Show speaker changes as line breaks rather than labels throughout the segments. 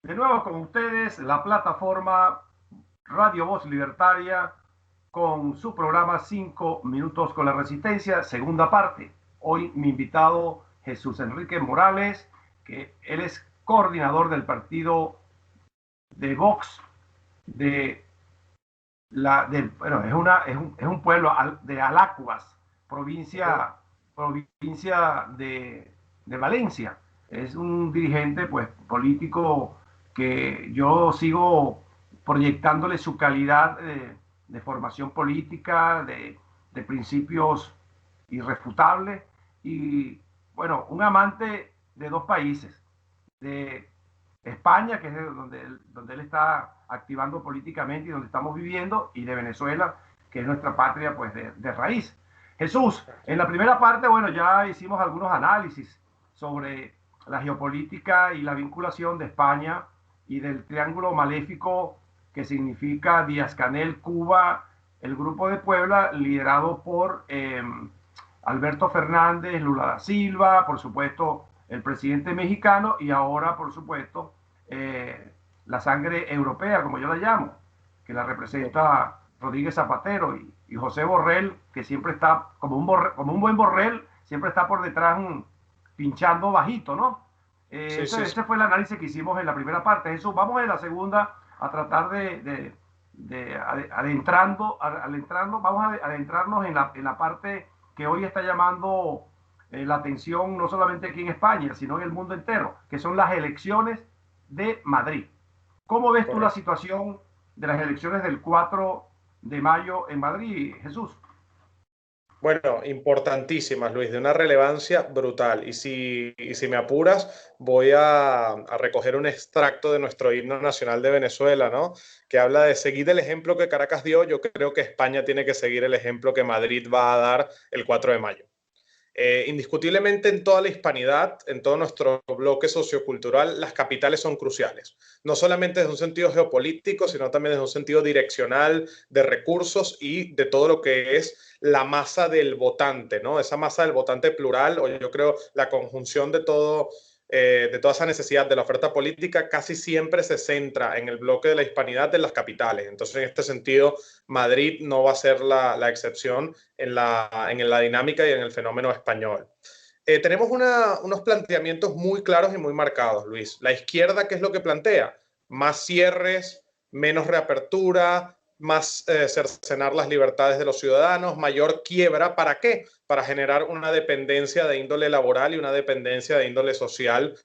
De nuevo con ustedes, la plataforma Radio Voz Libertaria con su programa 5 minutos con la resistencia, segunda parte. Hoy mi invitado Jesús Enrique Morales, que él es coordinador del partido de Vox de bueno, es un pueblo de Alacuas,
Ujú.
provincia de Valencia. Es un dirigente pues, político que yo sigo proyectándole su calidad de formación política, de principios irrefutables y, bueno, un amante de dos países, de España, que es donde él está activando políticamente y donde estamos viviendo, y de Venezuela, que es nuestra patria pues de raíz. Jesús, en la primera parte, bueno, ya hicimos algunos análisis sobre la geopolítica y la vinculación de España y del triángulo maléfico que significa Díaz-Canel, Cuba, el Grupo de Puebla, liderado por Alberto Fernández, Lula da Silva, por supuesto, el presidente mexicano y ahora, por supuesto, la sangre europea, como yo la llamo, que la representa Rodríguez Zapatero y José Borrell, que siempre está, como un buen Borrell, siempre está por detrás pinchando bajito, ¿no?
Sí, sí, sí.
Ese fue el análisis que hicimos en la primera parte. Jesús, vamos en la segunda a tratar de vamos a adentrarnos en la parte que hoy está llamando la atención no solamente aquí en España, sino en el mundo entero, que son las elecciones de Madrid. ¿Cómo ves tú la
Correcto.
situación de las elecciones del 4 de mayo en Madrid, Jesús?
Bueno, importantísimas, Luis, de una relevancia brutal. Y si me apuras, voy a recoger un extracto de nuestro himno nacional de Venezuela, ¿no? Que habla de seguir el ejemplo que Caracas dio. Yo creo que España tiene que seguir el ejemplo que Madrid va a dar el 4 de mayo. Indiscutiblemente en toda la hispanidad, en todo nuestro bloque sociocultural, las capitales son cruciales. No solamente desde un sentido geopolítico, sino también desde un sentido direccional, de recursos y de todo lo que es la masa del votante, ¿no? Esa masa del votante plural, o yo creo la conjunción de toda esa necesidad de la oferta política casi siempre se centra en el bloque de la hispanidad de las capitales. Entonces, en este sentido, Madrid no va a ser la excepción en la dinámica y en el fenómeno español. Tenemos unos planteamientos muy claros y muy marcados, Luis. La izquierda, ¿qué es lo que plantea? Más cierres, menos reapertura, más cercenar las libertades de los ciudadanos, mayor quiebra. ¿Para qué? Para generar una dependencia de índole laboral y una dependencia de índole social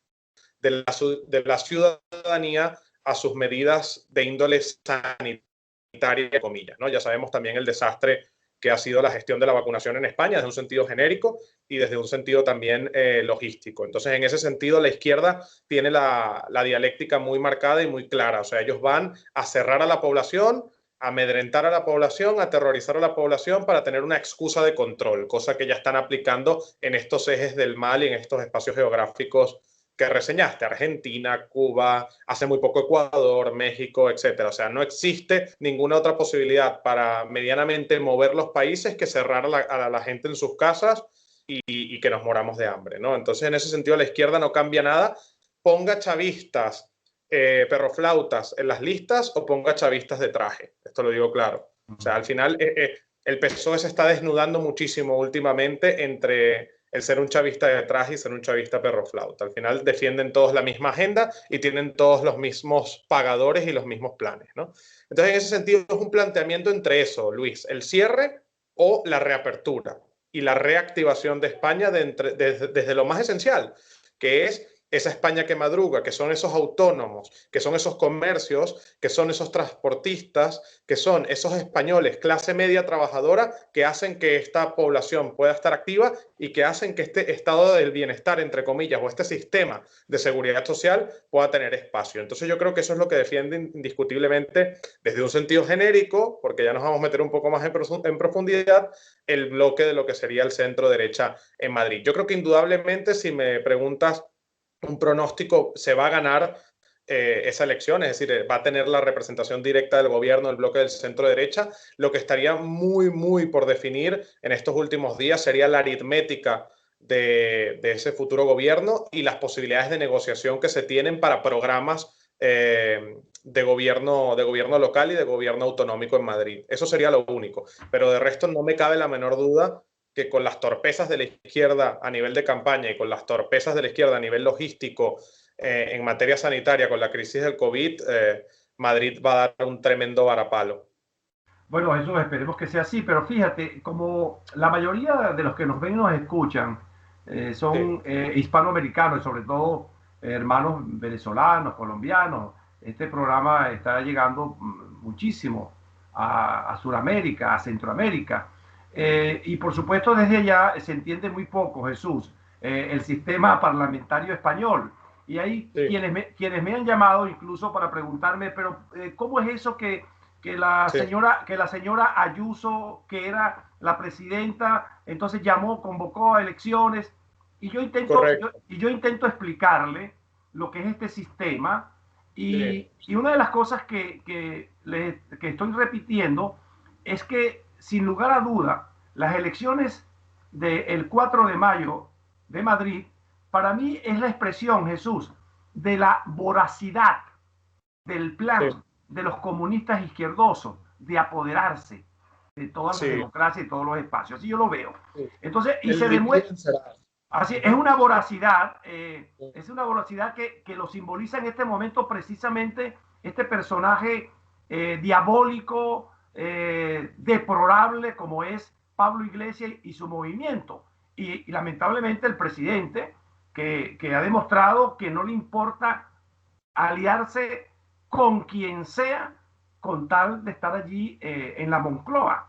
de la ciudadanía a sus medidas de índole sanitaria, comillas, ¿no? Ya sabemos también el desastre que ha sido la gestión de la vacunación en España desde un sentido genérico y desde un sentido también logístico. Entonces, en ese sentido, la izquierda tiene la dialéctica muy marcada y muy clara. O sea, ellos van a cerrar a la población, a amedrentar a la población, a aterrorizar a la población para tener una excusa de control, cosa que ya están aplicando en estos ejes del mal y en estos espacios geográficos que reseñaste, Argentina, Cuba, hace muy poco Ecuador, México, etcétera. O sea, no existe ninguna otra posibilidad para medianamente mover los países que cerrar a la gente en sus casas y que nos moramos de hambre, ¿no? Entonces, en ese sentido, la izquierda no cambia nada. Ponga chavistas, perroflautas en las listas o ponga chavistas de traje. Esto lo digo claro. O sea, al final, el PSOE se está desnudando muchísimo últimamente entre el ser un chavista de traje y ser un chavista perroflauta. Al final defienden todos la misma agenda y tienen todos los mismos pagadores y los mismos planes, ¿no? Entonces, en ese sentido, es un planteamiento entre eso, Luis, el cierre o la reapertura y la reactivación de España desde lo más esencial, que es esa España que madruga, que son esos autónomos, que son esos comercios, que son esos transportistas, que son esos españoles, clase media trabajadora, que hacen que esta población pueda estar activa y que hacen que este estado del bienestar, entre comillas, o este sistema de seguridad social pueda tener espacio. Entonces yo creo que eso es lo que defienden indiscutiblemente desde un sentido genérico, porque ya nos vamos a meter un poco más en profundidad, el bloque de lo que sería el centro derecha en Madrid. Yo creo que indudablemente, si me preguntas un pronóstico, se va a ganar esa elección, es decir, va a tener la representación directa del gobierno, el bloque del centro derecha. Lo que estaría muy, muy por definir en estos últimos días sería la aritmética de ese futuro gobierno y las posibilidades de negociación que se tienen para programas de gobierno local y de gobierno autonómico en Madrid. Eso sería lo único. Pero de resto no me cabe la menor duda que con las torpezas de la izquierda a nivel de campaña y con las torpezas de la izquierda a nivel logístico en materia sanitaria con la crisis del COVID, Madrid va a dar un tremendo varapalo.
Bueno, eso esperemos que sea así, pero fíjate, como la mayoría de los que nos ven y nos escuchan
Sí,
son hispanoamericanos y sobre todo hermanos venezolanos, colombianos, este programa está llegando muchísimo a Sudamérica, a Centroamérica. Y por supuesto desde allá se entiende muy poco, Jesús, el sistema parlamentario español. Y hay
sí,
quienes me han llamado incluso para preguntarme, pero ¿cómo es eso
sí,
que la señora Ayuso, que era la presidenta, entonces llamó, convocó a elecciones?
correcto.
Y yo intento explicarle lo que es este sistema
Sí,
y una de las cosas que estoy repitiendo es que, sin lugar a duda, las elecciones del 4 de mayo de Madrid, para mí es la expresión, Jesús, de la voracidad del
sí,
plan de los comunistas izquierdosos de apoderarse de todas las
sí,
democracias y todos los espacios. Así yo lo veo.
sí.
Entonces, y
El
se
dividir y
demuestra,
vencerás.
así es una voracidad que lo simboliza en este momento precisamente este personaje diabólico, deplorable como es Pablo Iglesias y su movimiento. Y lamentablemente el presidente que ha demostrado que no le importa aliarse con quien sea con tal de estar allí en la Moncloa.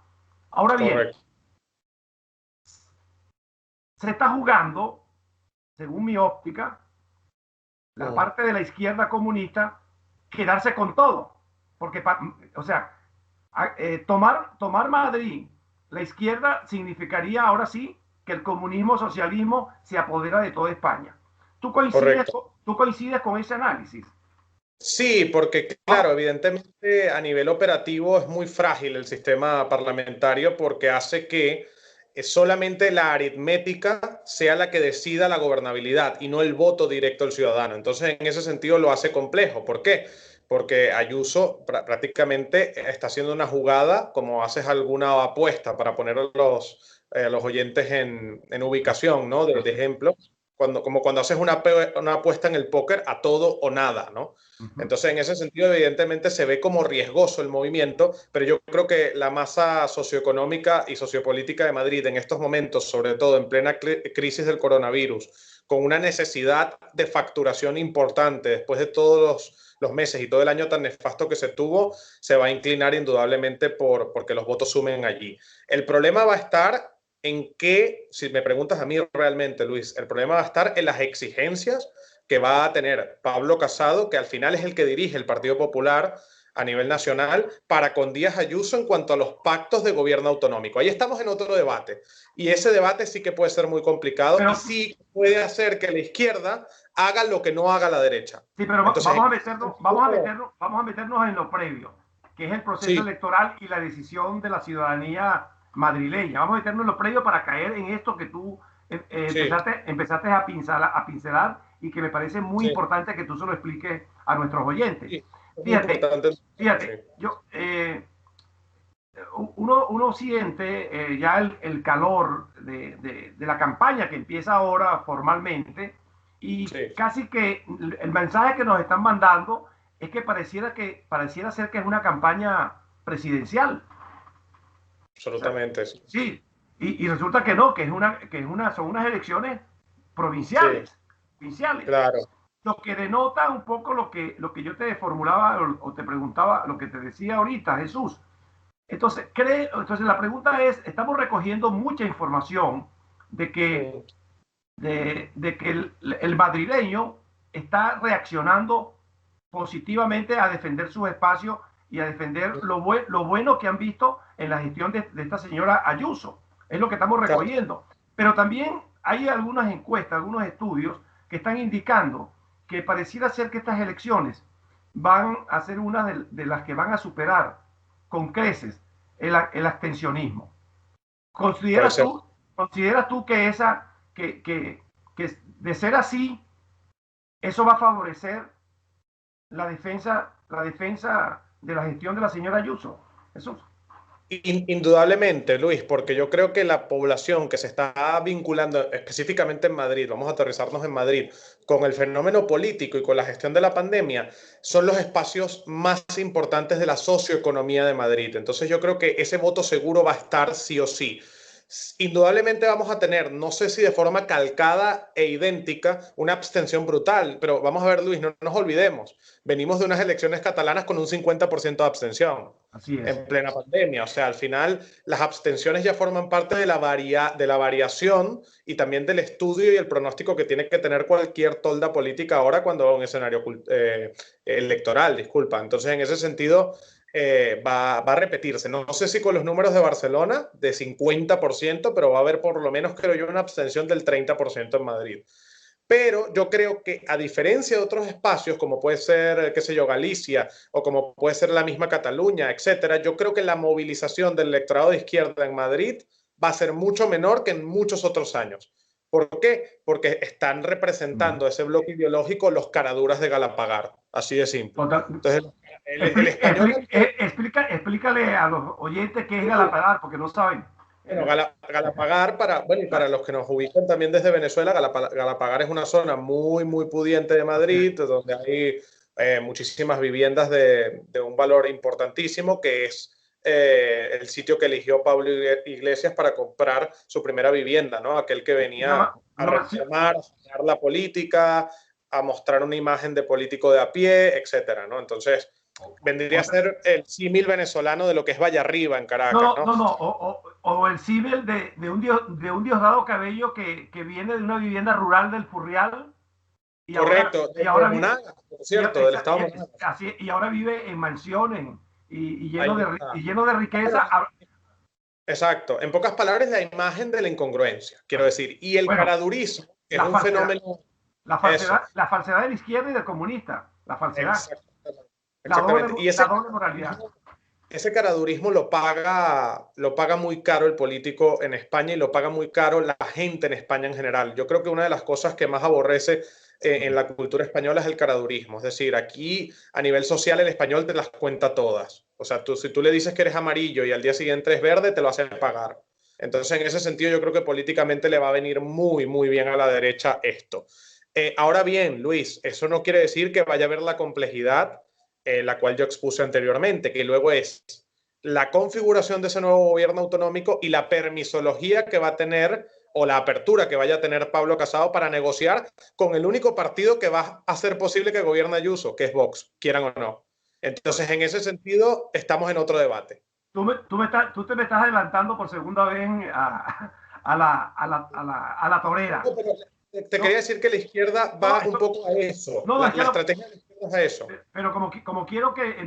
Ahora bien,
Correcto.
se está jugando, según mi óptica, la
Mm.
parte de la izquierda comunista quedarse con todo. Porque, o sea, tomar Madrid, la izquierda significaría ahora sí que el comunismo, socialismo se apodera de toda España.
Correcto.
¿Tú coincides con ese análisis?
Sí, porque claro, evidentemente a nivel operativo es muy frágil el sistema parlamentario porque hace que solamente la aritmética sea la que decida la gobernabilidad y no el voto directo del ciudadano. Entonces, en ese sentido lo hace complejo. ¿Por qué? Porque Ayuso prácticamente está haciendo una jugada, como haces alguna apuesta para poner a los oyentes en ubicación, ¿no? De ejemplo, como cuando haces una apuesta en el póker a todo o nada, ¿no?
Uh -huh.
Entonces, en ese sentido, evidentemente se ve como riesgoso el movimiento, pero yo creo que la masa socioeconómica y sociopolítica de Madrid en estos momentos, sobre todo en plena crisis del coronavirus, con una necesidad de facturación importante después de todos los meses y todo el año tan nefasto que se tuvo, se va a inclinar indudablemente porque los votos sumen allí. El problema va a estar en que, si me preguntas a mí realmente, Luis, el problema va a estar en las exigencias que va a tener Pablo Casado, que al final es el que dirige el Partido Popular a nivel nacional, para con Díaz Ayuso en cuanto a los pactos de gobierno autonómico. Ahí estamos en otro debate. Y ese debate sí que puede ser muy complicado y
Pero
sí puede hacer que la izquierda haga lo que no haga la derecha.
sí, pero
Entonces,
vamos a meternos en lo previo, que es el proceso
sí,
electoral y la decisión de la ciudadanía madrileña. Vamos a meternos en lo previo para caer en esto que tú
sí,
empezaste a pincelar y que me parece muy
sí,
importante que tú se lo expliques a nuestros oyentes.
sí. Es muy
Fíjate,
importante. Sí,
fíjate, uno siente ya el calor de la campaña que empieza ahora formalmente y
sí,
casi que el mensaje que nos están mandando es que pareciera ser que es una campaña presidencial. O sea,
absolutamente. Sí,
sí, y resulta que no, son unas elecciones
sí,
provinciales, provinciales,
claro.
lo que denota un poco lo que yo te formulaba o te preguntaba, lo que te decía ahorita, Jesús. Entonces la pregunta es, estamos recogiendo mucha información de que,
Mm,
de que el madrileño está reaccionando positivamente a defender sus espacios y a defender lo bueno que han visto en la gestión de esta señora Ayuso. Es lo que estamos
claro.
recogiendo. Pero también hay algunas encuestas, algunos estudios que están indicando que pareciera ser que estas elecciones van a ser una de las que van a superar con creces el abstencionismo.
Puede
¿Consideras
ser.
tú, consideras tú que de ser así, eso va a favorecer la defensa de la gestión de la señora Ayuso. Eso.
Indudablemente, Luis, porque yo creo que la población que se está vinculando específicamente en Madrid, vamos a aterrizarnos en Madrid, con el fenómeno político y con la gestión de la pandemia, son los espacios más importantes de la socioeconomía de Madrid. Entonces yo creo que ese voto seguro va a estar sí o sí. Indudablemente vamos a tener, no sé si de forma calcada e idéntica, una abstención brutal, pero vamos a ver, Luis, no nos olvidemos, venimos de unas elecciones catalanas con un 50% de abstención
Así es.
en plena pandemia. O sea, al final las abstenciones ya forman parte de de la variación y también del estudio y el pronóstico que tiene que tener cualquier tolda política ahora cuando va a un escenario electoral, disculpa. Entonces, en ese sentido, va a repetirse. No sé si con los números de Barcelona, de 50%, pero va a haber por lo menos, creo yo, una abstención del 30% en Madrid. Pero yo creo que a diferencia de otros espacios, como puede ser, qué sé yo, Galicia, o como puede ser la misma Cataluña, etcétera, yo creo que la movilización del electorado de izquierda en Madrid va a ser mucho menor que en muchos otros años. ¿Por qué? Porque están representando ese bloque ideológico los caraduras de Galapagar, así de simple.
Total,
Entonces, el español...
explícale a los oyentes qué es Galapagar, porque no saben.
Bueno, Galapagar, bueno, y para los que nos ubican también desde Venezuela, Galapagar es una zona muy, muy pudiente de Madrid, donde hay muchísimas viviendas de un valor importantísimo, que es el sitio que eligió Pablo Iglesias para comprar su primera vivienda, ¿no? Aquel que venía a
Una mansión,
reformar, a sanear la política, a mostrar una imagen de político de a pie, etcétera, ¿no? Entonces, vendría a
otra,
ser el símil venezolano de lo que es Vallarriba en Caracas,
no,
¿no?
no, no, o el civil de un Diosdado Cabello que viene de una vivienda rural del Furrial
Correcto,
y
de
ahora,
Monagas, por cierto, del estado de Monagas.
así, y ahora vive en mansiones
Ahí está.
y lleno de
Bueno,
riqueza.
exacto. En pocas palabras, la imagen de la incongruencia, quiero decir. Y el
Bueno,
caradurismo, que es
la
un
falsedad,
fenómeno, eso,
la falsedad de la izquierda y del comunista, la falsedad,
exactamente. Exactamente. Y
la doble moralidad.
ese caradurismo lo paga muy caro el político en España y lo paga muy caro la gente en España en general. Yo creo que una de las cosas que más aborrece en la cultura española es el caradurismo. Es decir, aquí a nivel social el español te las cuenta todas. O sea, si tú le dices que eres amarillo y al día siguiente eres verde, te lo hacen pagar. Entonces, en ese sentido, yo creo que políticamente le va a venir muy, muy bien a la derecha esto. Ahora bien, Luis, eso no quiere decir que vaya a haber la complejidad la cual yo expuse anteriormente, que luego es la configuración de ese nuevo gobierno autonómico y la permisología que va a tener o la apertura que vaya a tener Pablo Casado para negociar con el único partido que va a hacer posible que gobierne Ayuso, que es Vox, quieran o no. Entonces, en ese sentido, estamos en otro debate.
Tú te me estás adelantando por segunda vez a la torera.
No, pero te
No,
quería decir que la izquierda
no,
va un poco a eso.
no, es que
La estrategia de la izquierda es a eso.
pero como quiero que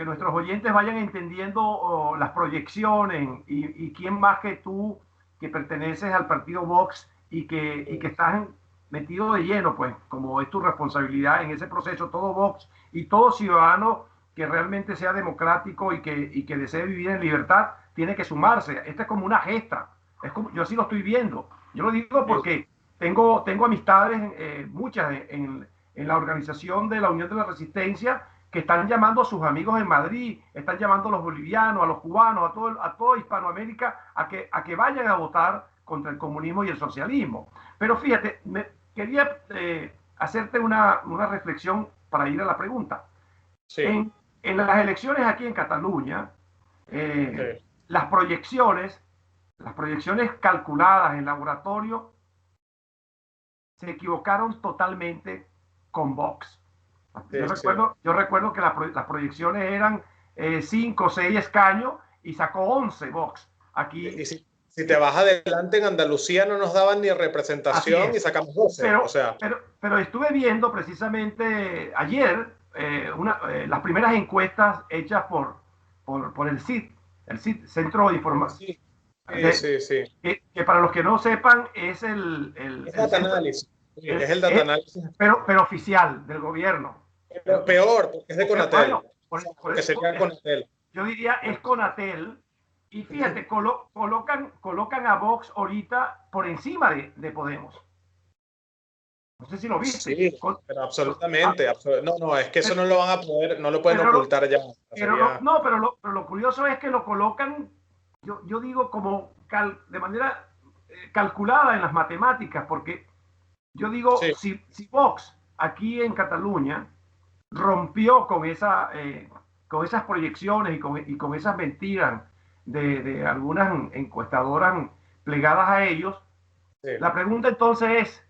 nuestros oyentes vayan entendiendo las proyecciones y quién más que tú, que perteneces al partido Vox y que estás metido de lleno, pues, como es tu responsabilidad en ese proceso, todo Vox y todo ciudadano que realmente sea democrático y que desee vivir en libertad, tiene que sumarse. Esta es como una gesta. Yo así lo estoy viendo. Yo lo digo porque tengo amistades, muchas en la organización de la Unión de la Resistencia, que están llamando a sus amigos en Madrid, están llamando a los bolivianos, a los cubanos, a toda Hispanoamérica a que vayan a votar contra el comunismo y el socialismo. Pero fíjate, quería hacerte una reflexión para ir a la pregunta.
Sí,
En las elecciones aquí en Cataluña, eh,
sí,
las proyecciones, las proyecciones calculadas en laboratorio se equivocaron totalmente con Vox.
sí, sí.
Yo recuerdo que las proyecciones eran 5 o 6 escaños y sacó 11 Vox. Aquí,
Y si te vas adelante, en Andalucía no nos daban ni
así
representación y
es.
sacamos 12. O sea,
Pero estuve viendo precisamente ayer las primeras encuestas hechas por el CID, Centro de Información.
sí, sí, sí, sí.
Que para los que no sepan es
Es
el
data
centro,
análisis. Sí,
el-
es el data análisis.
pero oficial del gobierno.
Pero peor, porque es de Conatel.
Bueno,
Porque sería Conatel.
yo diría es Conatel. Y fíjate, colocan a Vox ahorita por encima de Podemos. No sé si lo viste.
Sí, pero absolutamente. No, no, es que eso no lo van a poder, no lo pueden
Pero,
ocultar ya.
pero
Sería...
no, pero lo curioso es que lo colocan, yo digo, como de manera calculada en las matemáticas, porque yo digo,
Sí,
si Vox aquí en Cataluña rompió con esas proyecciones y con esas mentiras de algunas encuestadoras plegadas a ellos,
sí.
la pregunta entonces es,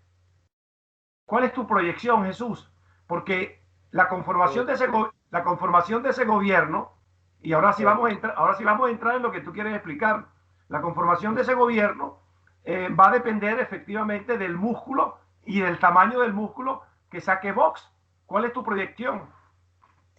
¿cuál es tu proyección, Jesús? Porque la conformación de ese gobierno, y ahora sí vamos a entrar en lo que tú quieres explicar, la conformación de ese gobierno va a depender efectivamente del músculo y del tamaño del músculo que saque Vox. ¿Cuál es tu proyección?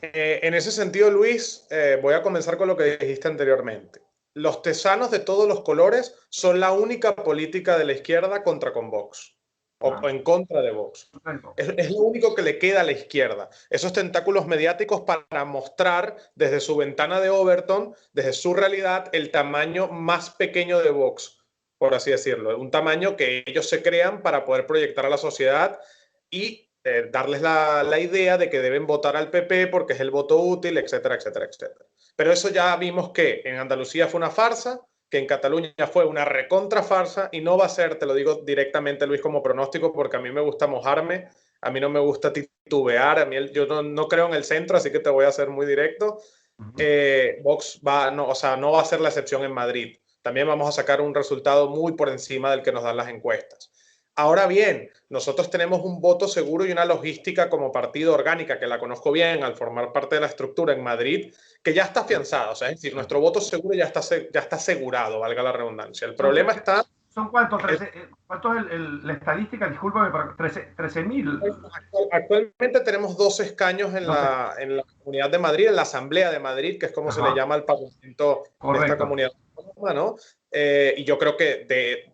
En ese sentido, Luis, voy a comenzar con lo que dijiste anteriormente. Los tesanos de todos los colores son la única política de la izquierda contra con Vox o
Ah,
en contra de Vox. Es lo único que le queda a la izquierda. Esos tentáculos mediáticos para mostrar desde su ventana de Overton, desde su realidad, el tamaño más pequeño de Vox, por así decirlo. Un tamaño que ellos se crean para poder proyectar a la sociedad y darles la idea de que deben votar al PP porque es el voto útil, etcétera, etcétera, etcétera. Pero eso ya vimos que en Andalucía fue una farsa, que en Cataluña fue una recontra farsa y no va a ser, te lo digo directamente, Luis, como pronóstico, porque a mí me gusta mojarme, a mí no me gusta titubear, a mí yo no creo en el centro, así que te voy a ser muy directo.
uh -huh.
Vox va, no, o sea, no va a ser la excepción en Madrid. También vamos a sacar un resultado muy por encima del que nos dan las encuestas. Ahora bien, nosotros tenemos un voto seguro y una logística como partido orgánica, que la conozco bien al formar parte de la estructura en Madrid, que ya está afianzada. O sea, es decir, nuestro voto seguro ya está asegurado, valga la redundancia. El
Son,
problema está...
¿Son cuántos? ¿Cuántos es la estadística? Discúlpame, pero 13.000.
Actualmente tenemos 12 escaños
No sé.
en la Comunidad de Madrid, en la Asamblea de Madrid, que es como se le
Ajá,
llama al Parlamento de esta
correcto.
comunidad autónoma, ¿no? Y yo creo que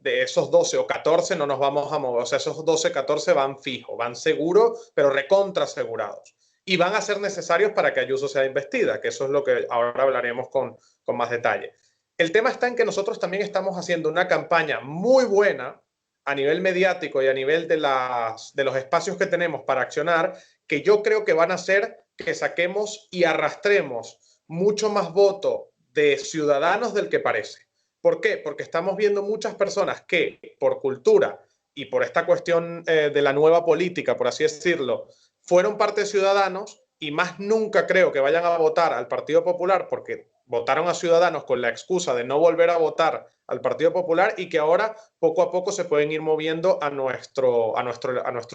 de esos 12 o 14 no nos vamos a mover. O sea, esos 12, 14 van fijos, van seguros, pero recontra asegurados. Y van a ser necesarios para que Ayuso sea investida, que eso es lo que ahora hablaremos con más detalle. El tema está en que nosotros también estamos haciendo una campaña muy buena a nivel mediático y a nivel de los espacios que tenemos para accionar, que yo creo que van a hacer que saquemos y arrastremos mucho más voto de ciudadanos del que parece. ¿Por qué? Porque estamos viendo muchas personas que por cultura y por esta cuestión de la nueva política, por así decirlo, fueron parte de Ciudadanos y más nunca creo que vayan a votar al Partido Popular porque votaron a Ciudadanos con la excusa de no volver a votar al Partido Popular y que ahora poco a poco se pueden ir moviendo a nuestro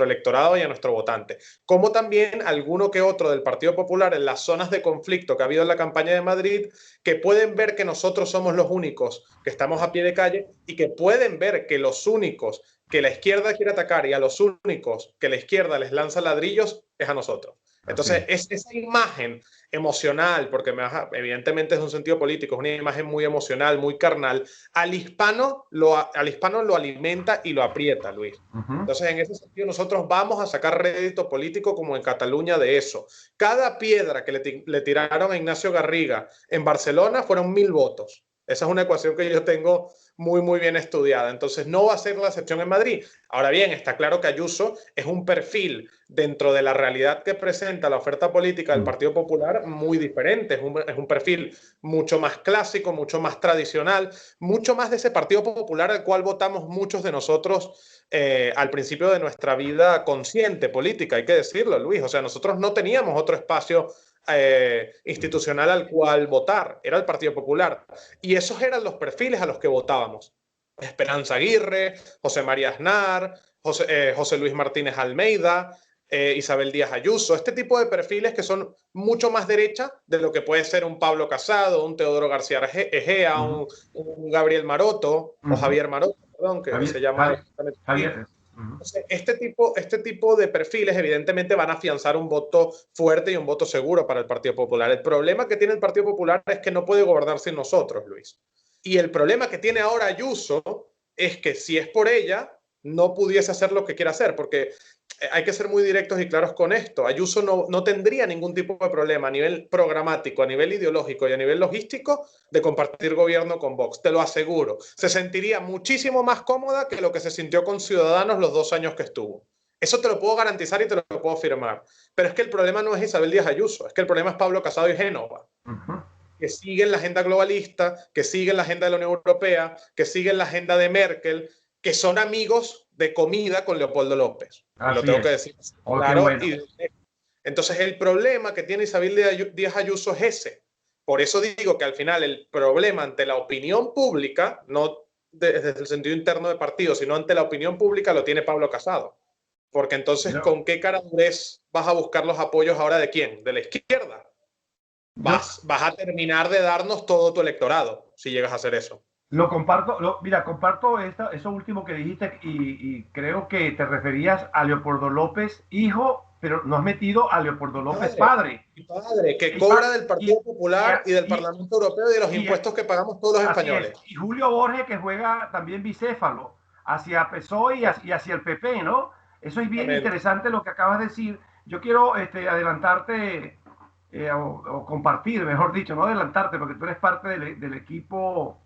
electorado y a nuestro votante. Como también alguno que otro del Partido Popular en las zonas de conflicto que ha habido en la campaña de Madrid, que pueden ver que nosotros somos los únicos que estamos a pie de calle y que pueden ver que los únicos que la izquierda quiere atacar y a los únicos que la izquierda les lanza ladrillos es a nosotros. Entonces, es esa imagen emocional, porque evidentemente es un sentido político, es una imagen muy emocional, muy carnal, al hispano lo alimenta y lo aprieta, Luis.
Uh -huh.
Entonces, en ese sentido, nosotros vamos a sacar rédito político como en Cataluña de eso. Cada piedra que le tiraron a Ignacio Garriga en Barcelona fueron 1000 votos. Esa es una ecuación que yo tengo muy, muy bien estudiada. Entonces, no va a ser la excepción en Madrid. Ahora bien, está claro que Ayuso es un perfil dentro de la realidad que presenta la oferta política del Partido Popular muy diferente. Es un perfil mucho más clásico, mucho más tradicional, mucho más de ese Partido Popular al cual votamos muchos de nosotros al principio de nuestra vida consciente política, hay que decirlo, Luis. O sea, nosotros no teníamos otro espacio institucional al cual votar, era el Partido Popular. Y esos eran los perfiles a los que votábamos. Esperanza Aguirre, José María Aznar, José Luis Martínez Almeida, Isabel Díaz Ayuso, este tipo de perfiles que son mucho más derecha de lo que puede ser un Pablo Casado, un Teodoro García Egea,
Uh -huh.
un Gabriel Maroto,
Uh
o
-huh.
Javier Maroto, perdón, que se llama
Javier. Uh -huh.
Entonces, este tipo de perfiles evidentemente van a afianzar un voto fuerte y un voto seguro para el Partido Popular. El problema que tiene el Partido Popular es que no puede gobernar sin nosotros, Luis. Y el problema que tiene ahora Ayuso es que si es por ella, no pudiese hacer lo que quiere hacer, porque hay que ser muy directos y claros con esto. Ayuso no tendría ningún tipo de problema a nivel programático, a nivel ideológico y a nivel logístico de compartir gobierno con Vox, te lo aseguro. Se sentiría muchísimo más cómoda que lo que se sintió con Ciudadanos los 2 años que estuvo. Eso te lo puedo garantizar y te lo puedo firmar. Pero es que el problema no es Isabel Díaz Ayuso, es que el problema es Pablo Casado y Génova, que siguen la agenda globalista, que siguen la agenda de la Unión Europea, que siguen la agenda de Merkel, que son amigos de comida con Leopoldo López. Y lo
Así
tengo que
es.
decir
Oh, qué
claro.
bueno.
Entonces, el problema que tiene Isabel Díaz Ayuso es ese. Por eso digo que al final el problema ante la opinión pública, no desde el sentido interno de partido, sino ante la opinión pública, lo tiene Pablo Casado. Porque entonces,
Yo,
¿con qué cara durez vas a buscar los apoyos ahora de quién? De la izquierda.
yo
Vas a terminar de darnos todo tu electorado si llegas a hacer eso.
lo comparto, mira, comparto eso último que dijiste y creo que te referías a Leopoldo López, hijo, pero no has metido a Leopoldo López, padre.
Mi padre, que
Y,
cobra del Partido Popular y del
y,
Parlamento Europeo y de los
y,
impuestos que pagamos todos los
así es.
españoles.
Y Julio Borges, que juega también bicéfalo hacia PSOE y hacia el PP, ¿no? Eso es bien
Exactamente.
interesante lo que acabas de decir. Yo quiero adelantarte o compartir, mejor dicho, no adelantarte, porque tú eres parte del equipo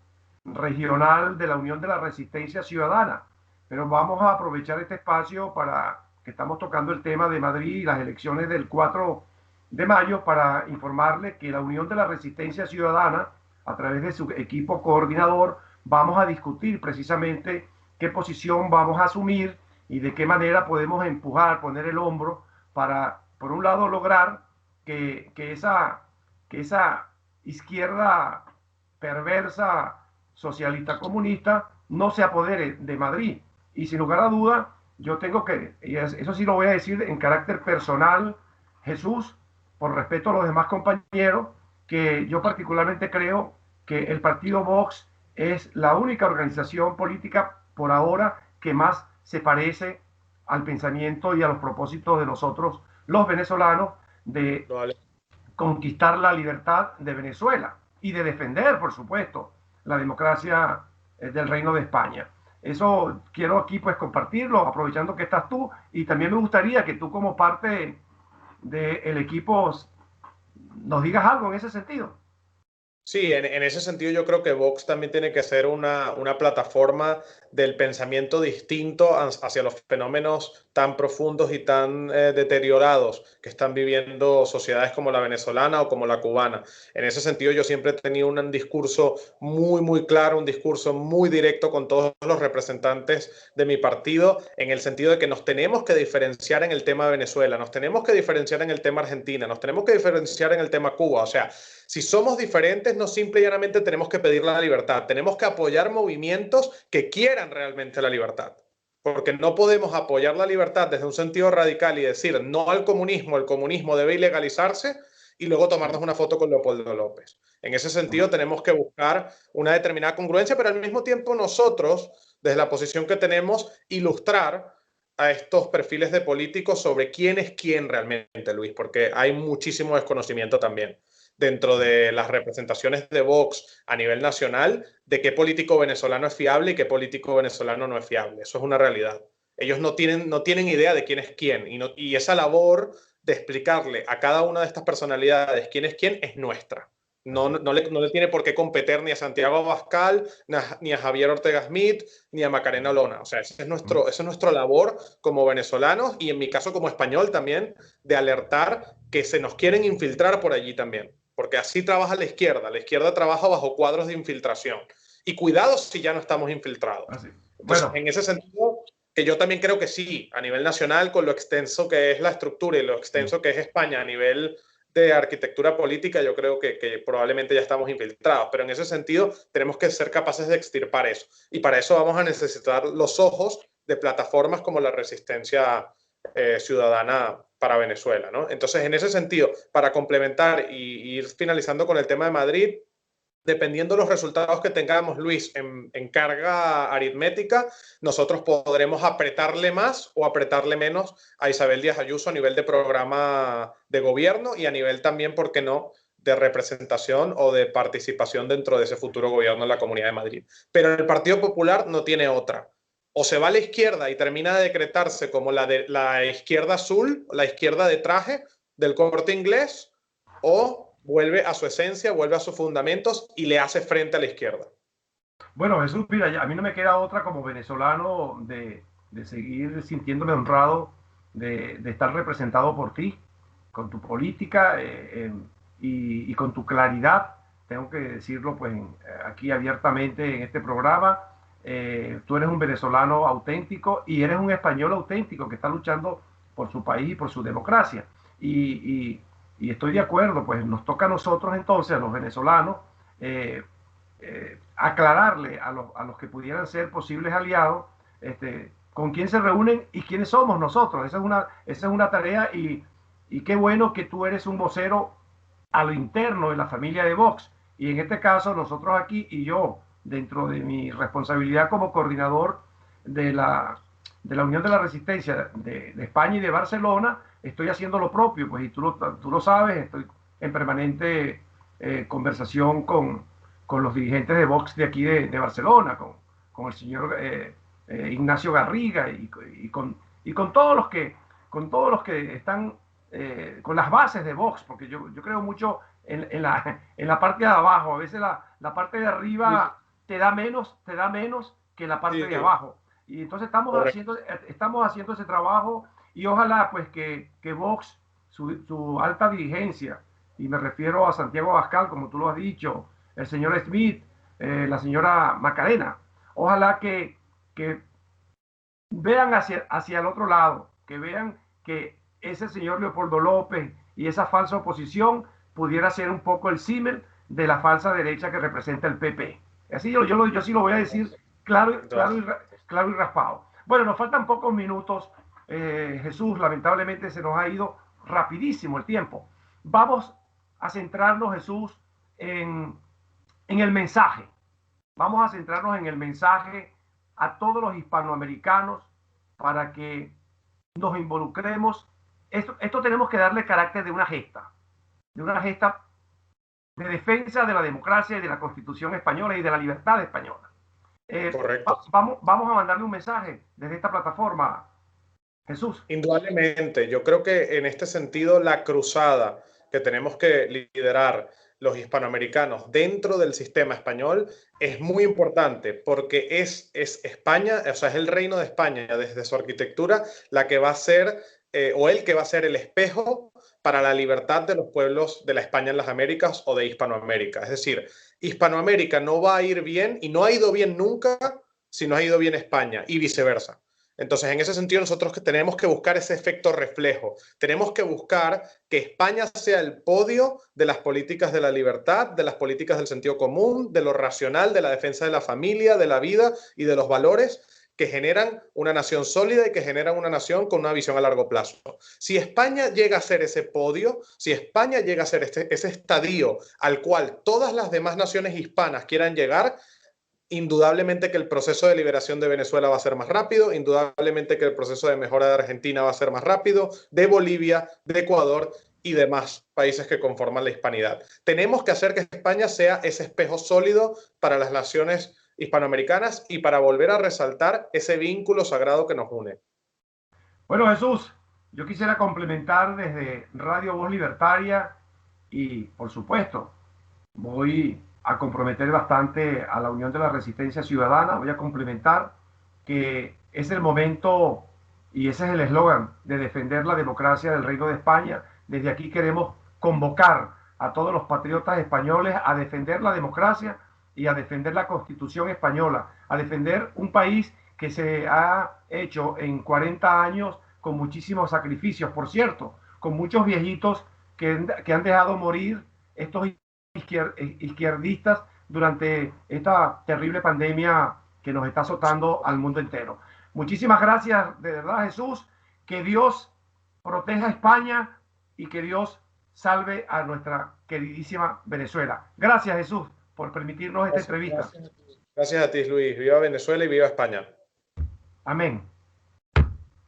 regional de la Unión de la Resistencia Ciudadana. Pero vamos a aprovechar este espacio para que estamos tocando el tema de Madrid y las elecciones del 4 de mayo para informarle que la Unión de la Resistencia Ciudadana, a través de su equipo coordinador, vamos a discutir precisamente qué posición vamos a asumir y de qué manera podemos empujar, poner el hombro para, por un lado, lograr que esa izquierda perversa, socialista, comunista, no se apodere de Madrid. Y sin lugar a duda, yo tengo que, y eso sí lo voy a decir en carácter personal, Jesús, por respeto a los demás compañeros, que yo particularmente creo que el partido Vox es la única organización política por ahora que más se parece al pensamiento y a los propósitos de nosotros, los venezolanos, de
Vale.
conquistar la libertad de Venezuela y de defender, por supuesto, la democracia del Reino de España. Eso quiero aquí pues compartirlo, aprovechando que estás tú, y también me gustaría que tú como parte del equipo nos digas algo en ese sentido.
Sí, en ese sentido yo creo que Vox también tiene que ser una plataforma del pensamiento distinto hacia los fenómenos tan profundos y tan deteriorados que están viviendo sociedades como la venezolana o como la cubana. En ese sentido yo siempre he tenido un discurso muy, muy claro, un discurso muy directo con todos los representantes de mi partido, en el sentido de que nos tenemos que diferenciar en el tema Venezuela, nos tenemos que diferenciar en el tema Argentina, nos tenemos que diferenciar en el tema Cuba. O sea, si somos diferentes, no simple y llanamente tenemos que pedir la libertad, tenemos que apoyar movimientos que quieran realmente la libertad. Porque no podemos apoyar la libertad desde un sentido radical y decir no al comunismo, el comunismo debe ilegalizarse y luego tomarnos una foto con Leopoldo López. En ese sentido tenemos que buscar una determinada congruencia, pero al mismo tiempo nosotros, desde la posición que tenemos, ilustrar a estos perfiles de políticos sobre quién es quién realmente, Luis, porque hay muchísimo desconocimiento también dentro de las representaciones de Vox a nivel nacional de qué político venezolano es fiable y qué político venezolano no es fiable. Eso es una realidad. Ellos no tienen idea de quién es quién y esa labor de explicarle a cada una de estas personalidades quién es nuestra. No le tiene por qué competir ni a Santiago Abascal, ni a Javier Ortega Smith, ni a Macarena Olona. O sea, ese es nuestro labor como venezolanos y en mi caso como español también, de alertar que se nos quieren infiltrar por allí también. Porque así trabaja la izquierda. La izquierda trabaja bajo cuadros de infiltración. Y cuidado si ya no estamos infiltrados.
Así.
Entonces,
Bueno,
en ese sentido, que yo también creo que sí, a nivel nacional, con lo extenso que es la estructura y lo extenso que es España a nivel de arquitectura política, yo creo que probablemente ya estamos infiltrados. Pero en ese sentido, tenemos que ser capaces de extirpar eso. Y para eso vamos a necesitar los ojos de plataformas como la Resistencia Ciudadana para Venezuela, ¿no? Entonces, en ese sentido, para complementar y ir finalizando con el tema de Madrid, dependiendo de los resultados que tengamos, Luis, en carga aritmética, nosotros podremos apretarle más o apretarle menos a Isabel Díaz Ayuso a nivel de programa de gobierno y a nivel también, ¿por qué no?, de representación o de participación dentro de ese futuro gobierno en la Comunidad de Madrid. Pero el Partido Popular no tiene otra. O se va a la izquierda y termina de decretarse como la izquierda azul, la izquierda de traje del Corte Inglés, o vuelve a su esencia, vuelve a sus fundamentos y le hace frente a la izquierda.
bueno, Jesús, mira, a mí no me queda otra como venezolano de seguir sintiéndome honrado de estar representado por ti, con tu política y con tu claridad. Tengo que decirlo pues aquí abiertamente en este programa. Tú eres un venezolano auténtico y eres un español auténtico que está luchando por su país y por su democracia. Y estoy de acuerdo, pues nos toca a nosotros entonces, a los venezolanos, aclararle a los que pudieran ser posibles aliados, con quién se reúnen y quiénes somos nosotros. Esa es una tarea y qué bueno que tú eres un vocero a lo interno de la familia de Vox. Y en este caso nosotros aquí y yo, dentro de mi responsabilidad como coordinador de la Unión de la Resistencia de España y de Barcelona, estoy haciendo lo propio, pues, y tú lo sabes, estoy en permanente conversación con los dirigentes de Vox de aquí de Barcelona, con el señor Ignacio Garriga y con todos los que están con las bases de Vox, porque yo creo mucho en la parte de abajo. A veces la parte de arriba te da menos que la parte de abajo. Y entonces estamos haciendo ese trabajo y ojalá pues que Vox, su alta dirigencia, y me refiero a Santiago Abascal, como tú lo has dicho, el señor Smith, la señora Macarena, ojalá que vean hacia el otro lado, que vean que ese señor Leopoldo López y esa falsa oposición pudiera ser un poco el símil de la falsa derecha que representa el PP. Así yo sí lo voy a decir claro y raspado. Bueno, nos faltan pocos minutos, Jesús, lamentablemente se nos ha ido rapidísimo el tiempo. Vamos a centrarnos, Jesús, en el mensaje. Vamos a centrarnos en el mensaje a todos los hispanoamericanos para que nos involucremos. Esto tenemos que darle carácter de una gesta de defensa de la democracia y de la Constitución española y de la libertad española.
Correcto.
Vamos a mandarle un mensaje desde esta plataforma, Jesús.
Indudablemente, yo creo que en este sentido la cruzada que tenemos que liderar los hispanoamericanos dentro del sistema español es muy importante porque es España, o sea, es el Reino de España desde su arquitectura la que va a ser o el que va a ser el espejo para la libertad de los pueblos de la España en las Américas o de Hispanoamérica. Es decir, Hispanoamérica no va a ir bien y no ha ido bien nunca si no ha ido bien España y viceversa. Entonces, en ese sentido, nosotros tenemos que buscar ese efecto reflejo. Tenemos que buscar que España sea el podio de las políticas de la libertad, de las políticas del sentido común, de lo racional, de la defensa de la familia, de la vida y de los valores que generan una nación sólida y que generan una nación con una visión a largo plazo. Si España llega a ser ese podio, si España llega a ser ese estadio al cual todas las demás naciones hispanas quieran llegar, indudablemente que el proceso de liberación de Venezuela va a ser más rápido, indudablemente que el proceso de mejora de Argentina va a ser más rápido, de Bolivia, de Ecuador y demás países que conforman la hispanidad. Tenemos que hacer que España sea ese espejo sólido para las naciones hispanoamericanas y para volver a resaltar ese vínculo sagrado que nos une.
Bueno, Jesús, yo quisiera complementar desde Radio Voz Libertaria y, por supuesto, voy a comprometer bastante a la Unión de la Resistencia Ciudadana. Voy a complementar que es el momento y ese es el eslogan de defender la democracia del Reino de España. Desde aquí queremos convocar a todos los patriotas españoles a defender la democracia y a defender la Constitución española, a defender un país que se ha hecho en 40 años con muchísimos sacrificios, por cierto, con muchos viejitos que han dejado morir estos izquierdistas durante esta terrible pandemia que nos está azotando al mundo entero. Muchísimas gracias, de verdad, Jesús. Que Dios proteja a España y que Dios salve a nuestra queridísima Venezuela. Gracias, Jesús, por permitirnos esta entrevista.
Gracias a ti, Luis. Viva Venezuela y viva España.
Amén.